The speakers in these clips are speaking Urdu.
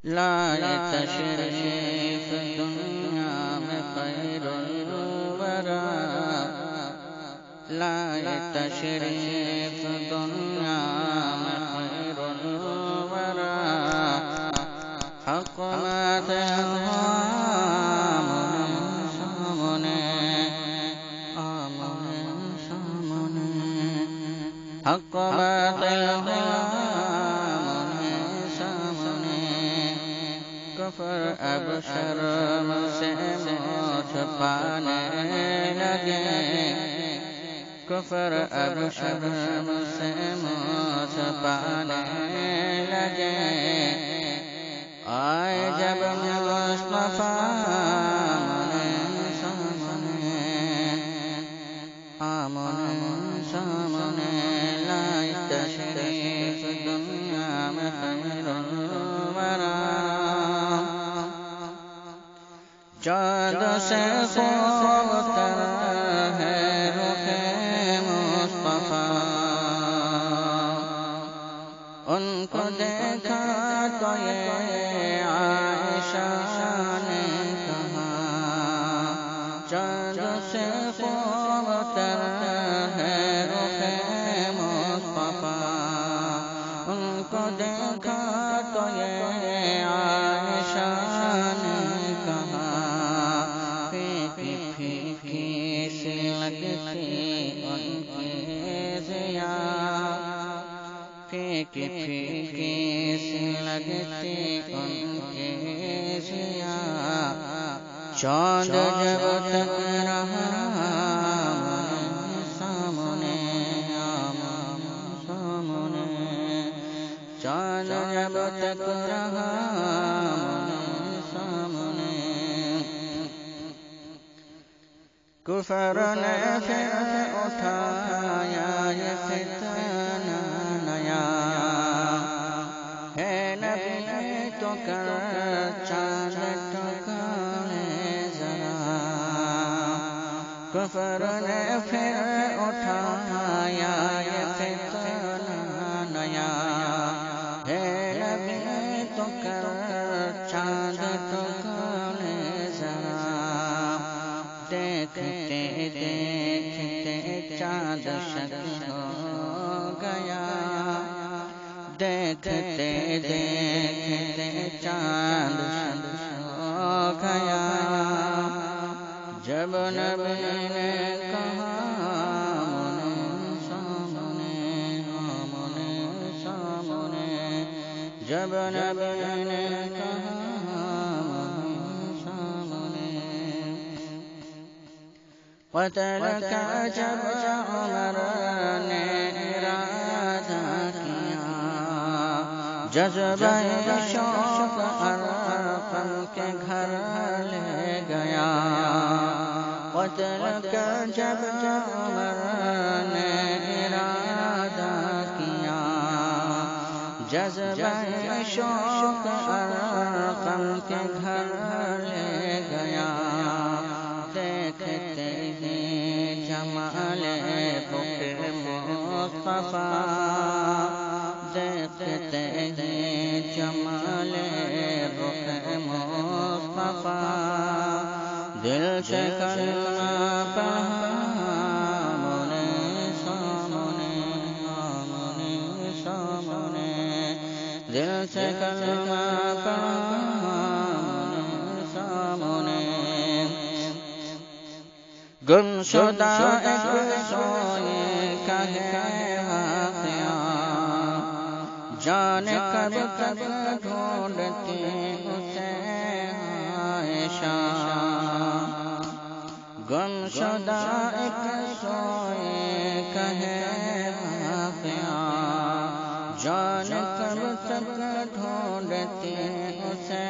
لائے تشریف دنیا میں خیر الورا، لائے تشریف دنیا میں خیر الورا، حق بات سامنے سامنے، حق بات کفر اب شرم سے موت پانے لگے، کفر اب شرم سے موت پانے لگے، آئے جب مصطفیٰ سامنے، لائے تشریف دنیا میں خیر الورا، چاند سے خوبتر ہے رخ مصطفیٰ، ان کو دیکھا تو یہ عائشہ نے کہا، چاند سے خوبتر ہے رخ مصطفیٰ، ان کو دیکھا تو یہ عائشہ نے کہا، پھیکی سی لگتی ان کی ضیا، پھیکی سی لگتی ان کی ضیا، چاند جب تک رہا سامنے سامنے، چاند جب تک رہا سامنے، کفر نے پھر اٹھایا یہ فتنہ نیا، ہے نبی تو کر چاند ٹکانے ذرا، کفر نے پھر اٹھایا یہ فتنہ نیا، ہے نبی تو کر چاند ٹکانے ذرا، دیکھتے دیکھتے چاند شک ہو گیا، دیکھتے دیکھتے چاند شک ہو گیا، جب نبی نے کہا سامنے سامنے، جب نبی نے کہا قتل کا جب عمر نے ارادہ کیا، جذبہ شوق ارقم کے گھر لے گیا، قتل کا جب عمر نے ارادہ کیا، جذبہ شوق ارقم کے گھر لے گیا، دیکھتے جمال بکر مصطفیٰ، دیکھتے ہیں جمال بکر مصطفیٰ، دل سے کلمہ پڑھا آمنے سامنے، دل سے کلمہ پڑھا آمنے سامنے، گمشدہ ایک سوئے کا ہے واقعہ، جانے کب کب ڈھونڈتی اسے عائشہ، گمشدہ ایک سوئے کا ہے واقعہ، جانے کب کب ڈھونڈتی اسے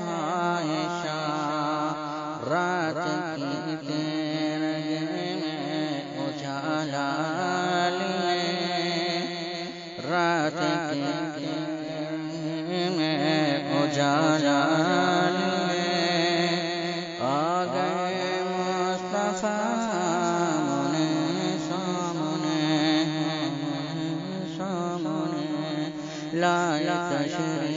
عائشہ، رات کی دیر اجالا لیے، رات کی میں اجالا لیے، آ گئے مصطفیٰ سامنے سامنے، لائے تشریف